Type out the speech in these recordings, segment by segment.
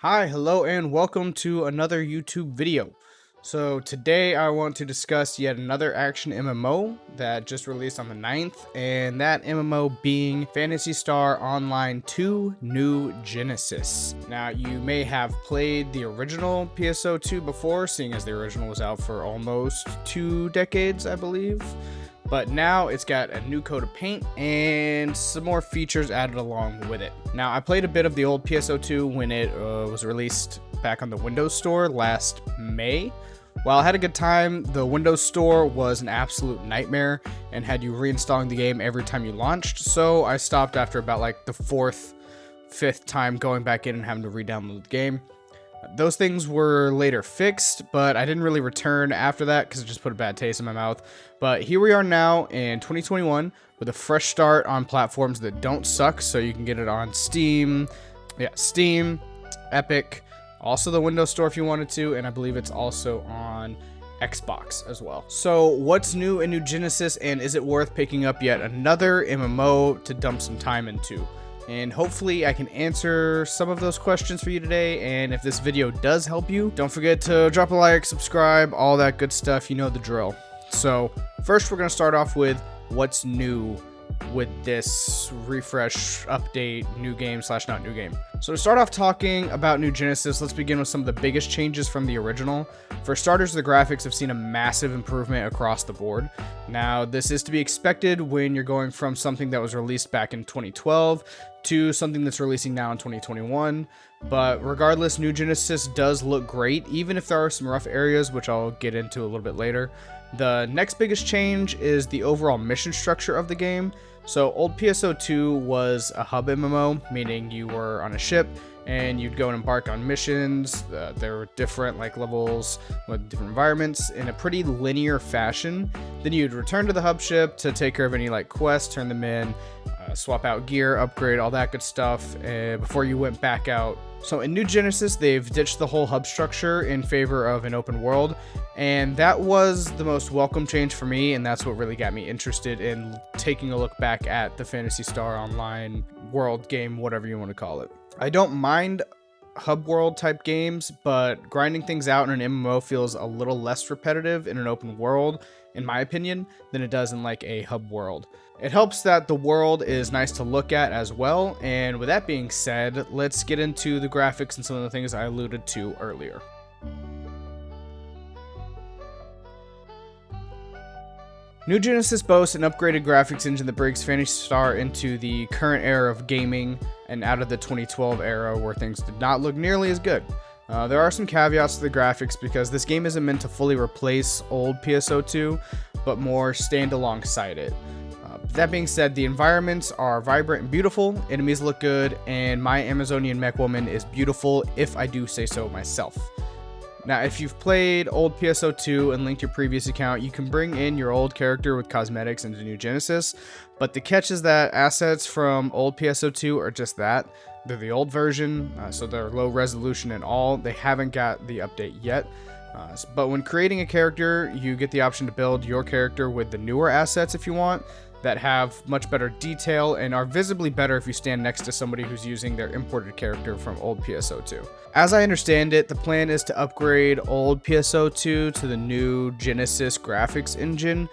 Hi, hello, and welcome to another YouTube video. So today I want to discuss yet another action MMO that just released on the 9th, and that MMO being Phantasy Star Online 2 New Genesis. Now, you may have played the original PSO2 before, seeing as the original was out for almost 2 decades, I believe. But now it's got a new coat of paint and some more features added along with it. Now, I played a bit of the old PSO2 when it was released back on the Windows Store last May. While I had a good time, the Windows Store was an absolute nightmare and had you reinstalling the game every time you launched, so I stopped after about like the 4th, 5th time going back in and having to re-download the game. Those things were later fixed, but I didn't really return after that because it just put a bad taste in my mouth. But here we are now in 2021 with a fresh start on platforms that don't suck, so you can get it on Steam, Epic, also the Windows Store if you wanted to, and I believe it's also on Xbox as well. So what's new in New Genesis, and is it worth picking up yet another MMO to dump some time into? And hopefully I can answer some of those questions for you today, and if this video does help you, don't forget to drop a like, subscribe, all that good stuff, you know the drill. So first we're going to start off with what's new with this refresh, update, new game / not new game. So to start off talking about New Genesis, let's begin with some of the biggest changes from the original. For starters, the graphics have seen a massive improvement across the board. Now, this is to be expected when you're going from something that was released back in 2012 to something that's releasing now in 2021. But regardless, New Genesis does look great, even if there are some rough areas, which I'll get into a little bit later. The next biggest change is the overall mission structure of the game. So old PSO2 was a hub MMO, meaning you were on a ship and you'd go and embark on missions. There were different levels with different environments in a pretty linear fashion. Then you'd return to the hub ship to take care of any quests, turn them in, swap out gear, upgrade, all that good stuff before you went back out. So in New Genesis, they've ditched the whole hub structure in favor of an open world, and that was the most welcome change for me, and that's what really got me interested in taking a look back at the Phantasy Star Online world game, whatever you want to call it. I don't mind hub world type games, but grinding things out in an MMO feels a little less repetitive in an open world, in my opinion, than it does in a hub world. It helps that the world is nice to look at as well, and with that being said, let's get into the graphics and some of the things I alluded to earlier. New Genesis boasts an upgraded graphics engine that brings Phantasy Star into the current era of gaming and out of the 2012 era where things did not look nearly as good. There are some caveats to the graphics because this game isn't meant to fully replace old PSO2, but more stand alongside it. That being said, the environments are vibrant and beautiful, enemies look good, and my Amazonian mech woman is beautiful if I do say so myself. Now, if you've played old PSO2 and linked your previous account, you can bring in your old character with cosmetics into New Genesis, but the catch is that assets from old PSO2 are just that. They're the old version, so they're low resolution and all. They haven't got the update yet. But when creating a character, you get the option to build your character with the newer assets if you want, that have much better detail and are visibly better if you stand next to somebody who's using their imported character from old PSO2. As I understand it, the plan is to upgrade old PSO2 to the new Genesis graphics engine,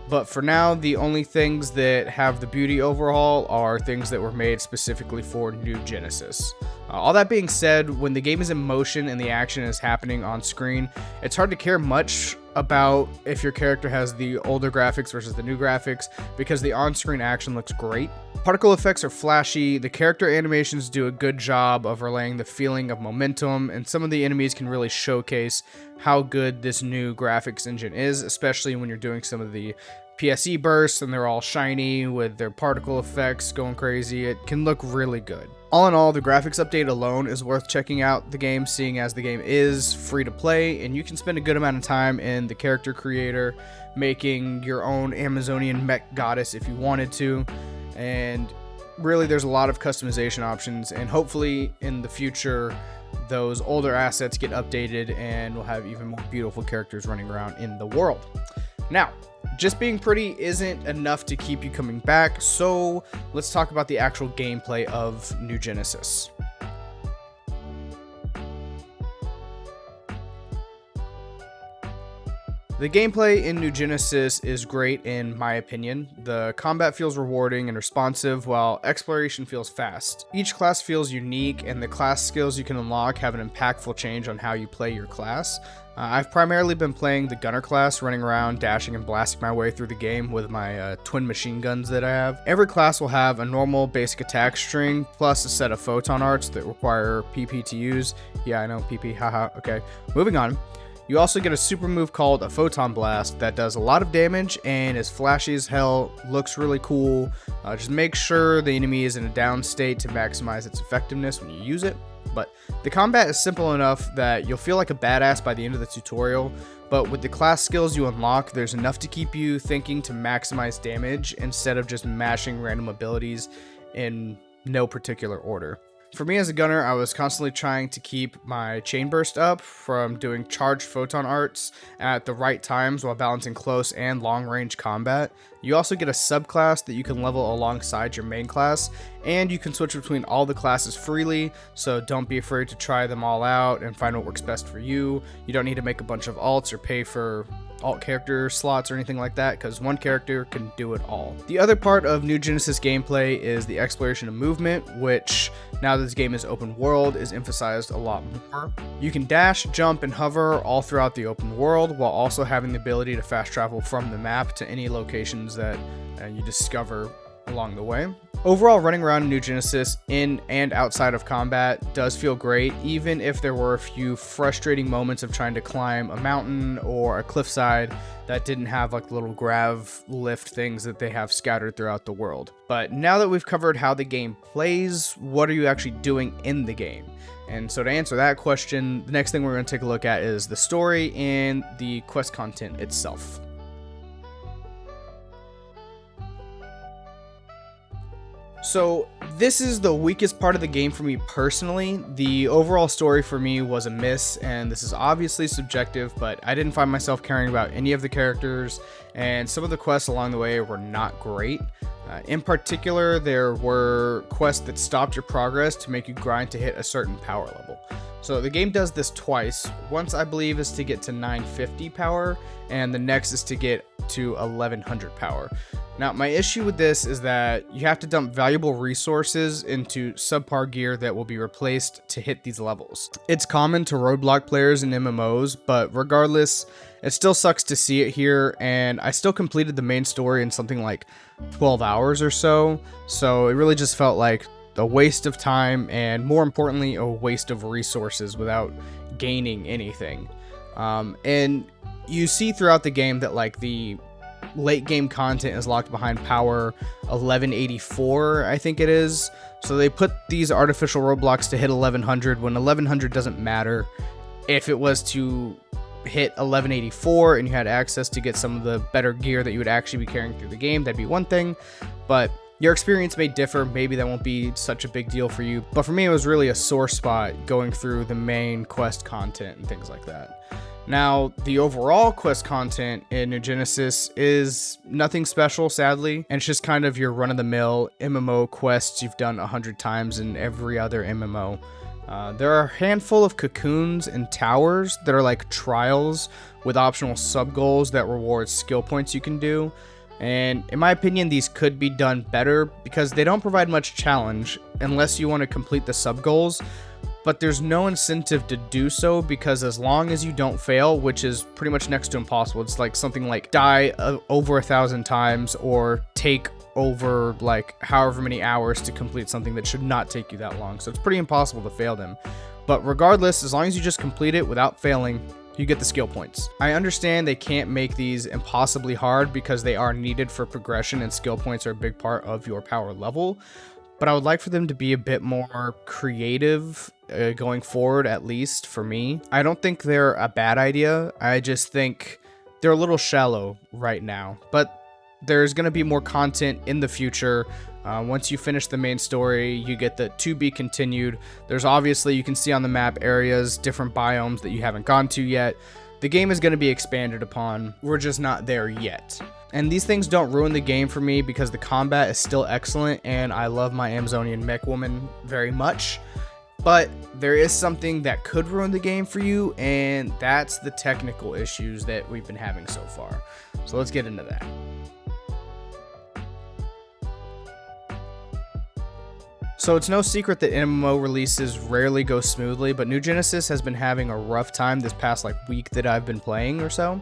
but for now, the only things that have the beauty overhaul are things that were made specifically for New Genesis. All that being said, when the game is in motion and the action is happening on screen, it's hard to care much about if your character has the older graphics versus the new graphics because the on-screen action looks great. Particle effects are flashy, the character animations do a good job of relaying the feeling of momentum, and some of the enemies can really showcase how good this new graphics engine is, especially when you're doing some of the PSE bursts and they're all shiny with their particle effects going crazy. It can look really good. All in all, the graphics update alone is worth checking out the game, seeing as the game is free to play and you can spend a good amount of time in the character creator making your own Amazonian mech goddess if you wanted to. And really, there's a lot of customization options, and hopefully in the future those older assets get updated and we'll have even more beautiful characters running around in the world. Now, just being pretty isn't enough to keep you coming back, so let's talk about the actual gameplay of New Genesis. The gameplay in New Genesis is great in my opinion. The combat feels rewarding and responsive, while exploration feels fast. Each class feels unique, and the class skills you can unlock have an impactful change on how you play your class. I've primarily been playing the gunner class, running around, dashing, and blasting my way through the game with my twin machine guns that I have. Every class will have a normal basic attack string, plus a set of photon arts that require PP to use. Yeah, I know, PP, haha, okay. Moving on. You also get a super move called a Photon Blast that does a lot of damage and is flashy as hell, looks really cool. Just make sure the enemy is in a down state to maximize its effectiveness when you use it. But the combat is simple enough that you'll feel like a badass by the end of the tutorial, but with the class skills you unlock, there's enough to keep you thinking to maximize damage instead of just mashing random abilities in no particular order. For me as a gunner, I was constantly trying to keep my chain burst up from doing charged photon arts at the right times while balancing close and long range combat. You also get a subclass that you can level alongside your main class, and you can switch between all the classes freely, so don't be afraid to try them all out and find what works best for you. You don't need to make a bunch of alts or pay for alt character slots or anything like that, because one character can do it all. The other part of New Genesis gameplay is the exploration of movement, which, now that this game is open world, is emphasized a lot more. You can dash, jump, and hover all throughout the open world, while also having the ability to fast travel from the map to any locations that you discover along the way. Overall, running around in New Genesis in and outside of combat does feel great, even if there were a few frustrating moments of trying to climb a mountain or a cliffside that didn't have like little grav lift things that they have scattered throughout the world. But now that we've covered how the game plays, what are you actually doing in the game? And so to answer that question, the next thing we're going to take a look at is the story and the quest content itself. So this is the weakest part of the game for me personally. The overall story for me was a miss, and this is obviously subjective, but I didn't find myself caring about any of the characters, and some of the quests along the way were not great. In particular, there were quests that stopped your progress to make you grind to hit a certain power level. So the game does this twice. Once, I believe, is to get to 950 power, and the next is to get to 1100 power. Now, my issue with this is that you have to dump valuable resources into subpar gear that will be replaced to hit these levels. It's common to roadblock players in MMOs, but regardless, it still sucks to see it here, and I still completed the main story in something like 12 hours or so, so it really just felt like a waste of time, and more importantly, a waste of resources without gaining anything. And you see throughout the game that like the late game content is locked behind power 1184, I think it is. So they put these artificial roadblocks to hit 1100 when 1100 doesn't matter. If it was to hit 1184 and you had access to get some of the better gear that you would actually be carrying through the game, that'd be one thing, but your experience may differ. Maybe that won't be such a big deal for you, but for me it was really a sore spot going through the main quest content and things like that. Now, the overall quest content in New Genesis is nothing special, sadly, and it's just kind of your run-of-the-mill MMO quests you've done 100 times in every other MMO. There are a handful of cocoons and towers that are like trials with optional sub-goals that reward skill points you can do, and in my opinion, these could be done better because they don't provide much challenge unless you want to complete the sub-goals. But there's no incentive to do so because as long as you don't fail, which is pretty much next to impossible, it's like something like die over 1,000 times or take over like however many hours to complete something that should not take you that long. So it's pretty impossible to fail them. But regardless, as long as you just complete it without failing, you get the skill points. I understand they can't make these impossibly hard because they are needed for progression and skill points are a big part of your power level. But I would like for them to be a bit more creative going forward, at least for me. I don't think they're a bad idea. I just think they're a little shallow right now. But there's going to be more content in the future. Once you finish the main story, you get the to be continued. There's obviously, you can see on the map areas, different biomes that you haven't gone to yet. The game is going to be expanded upon. We're just not there yet. And these things don't ruin the game for me because the combat is still excellent and I love my Amazonian mech woman very much. But there is something that could ruin the game for you, and that's the technical issues that we've been having so far. So let's get into that. So it's no secret that MMO releases rarely go smoothly, but New Genesis has been having a rough time this past week that I've been playing or so.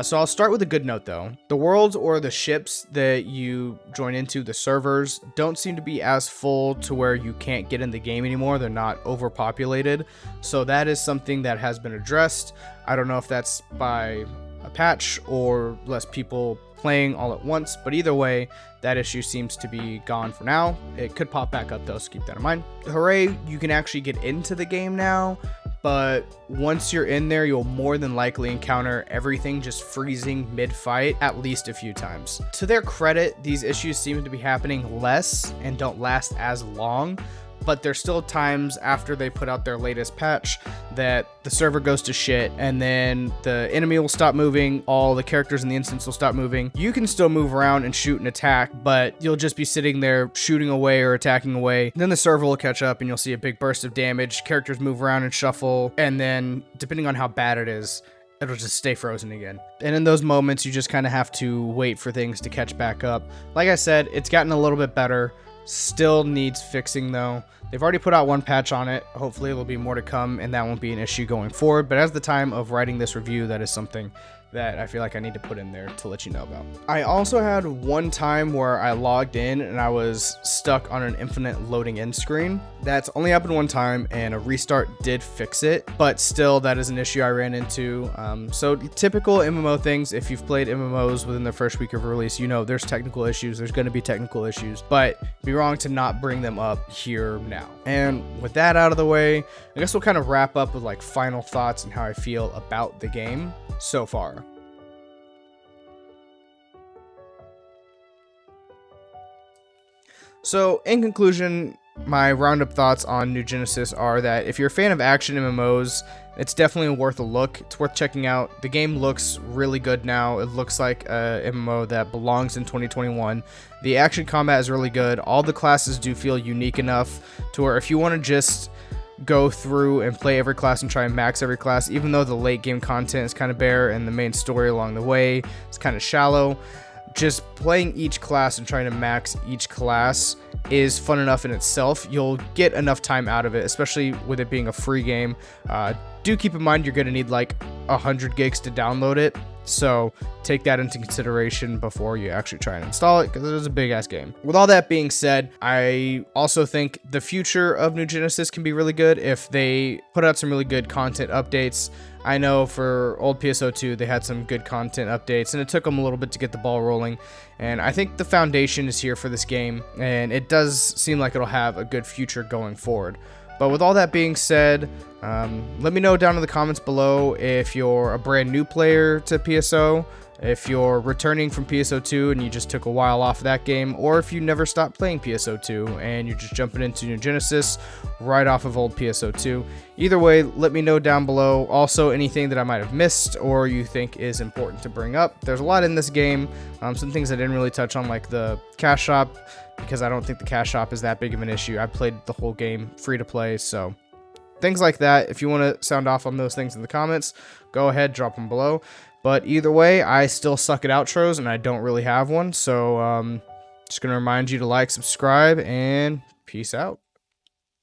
So I'll start with a good note though. The worlds or the ships that you join into, the servers, don't seem to be as full to where you can't get in the game anymore. They're not overpopulated. So that is something that has been addressed. I don't know if that's by a patch or less people playing all at once, but either way, that issue seems to be gone for now. It could pop back up though, so keep that in mind. Hooray, you can actually get into the game now, but once you're in there, you'll more than likely encounter everything just freezing mid-fight at least a few times. To their credit, these issues seem to be happening less and don't last as long, but there's still times after they put out their latest patch that the server goes to shit and then the enemy will stop moving, all the characters in the instance will stop moving. You can still move around and shoot and attack, but you'll just be sitting there shooting away or attacking away. Then the server will catch up and you'll see a big burst of damage, characters move around and shuffle, and then depending on how bad it is, it'll just stay frozen again. And in those moments, you just kind of have to wait for things to catch back up. Like I said, it's gotten a little bit better. Still needs fixing though. They've already put out one patch on it. Hopefully there'll be more to come and that won't be an issue going forward. But as the time of writing this review, that is something that I feel like I need to put in there to let you know about. I also had one time where I logged in and I was stuck on an infinite loading in screen. That's only happened one time and a restart did fix it, but still that is an issue I ran into. So typical MMO things, if you've played MMOs within the first week of release, you know there's technical issues, there's going to be technical issues, but it'd be wrong to not bring them up here now. And with that out of the way, I guess we'll kind of wrap up with final thoughts and how I feel about the game so far. So in conclusion, my roundup thoughts on New Genesis are that if you're a fan of action MMOs, it's definitely worth a look. It's worth checking out. The game looks really good now. It looks like a MMO that belongs in 2021. The action combat is really good. All the classes do feel unique enough to where if you want to just go through and play every class and try and max every class, even though the late game content is kind of bare and the main story along the way is kind of shallow, just playing each class and trying to max each class is fun enough in itself. You'll get enough time out of it, especially with it being a free game. Do keep in mind you're going to need 100 gigs to download it, so take that into consideration before you actually try and install it, because it is a big ass game. With all that being said, I also think the future of New Genesis can be really good if they put out some really good content updates. I know for old PSO2 they had some good content updates and it took them a little bit to get the ball rolling, and I think the foundation is here for this game and it does seem like it'll have a good future going forward. But with all that being said, let me know down in the comments below if you're a brand new player to PSO, if you're returning from PSO2 and you just took a while off of that game, or if you never stopped playing PSO2 and you're just jumping into New Genesis right off of old PSO2. Either way, let me know down below. Also, anything that I might have missed or you think is important to bring up. There's a lot in this game. Some things I didn't really touch on, like the cash shop, because I don't think the cash shop is that big of an issue. I played the whole game free to play, so things like that. If you want to sound off on those things in the comments, go ahead, drop them below. But either way, I still suck at outros and I don't really have one. So just going to remind you to like, subscribe, and peace out.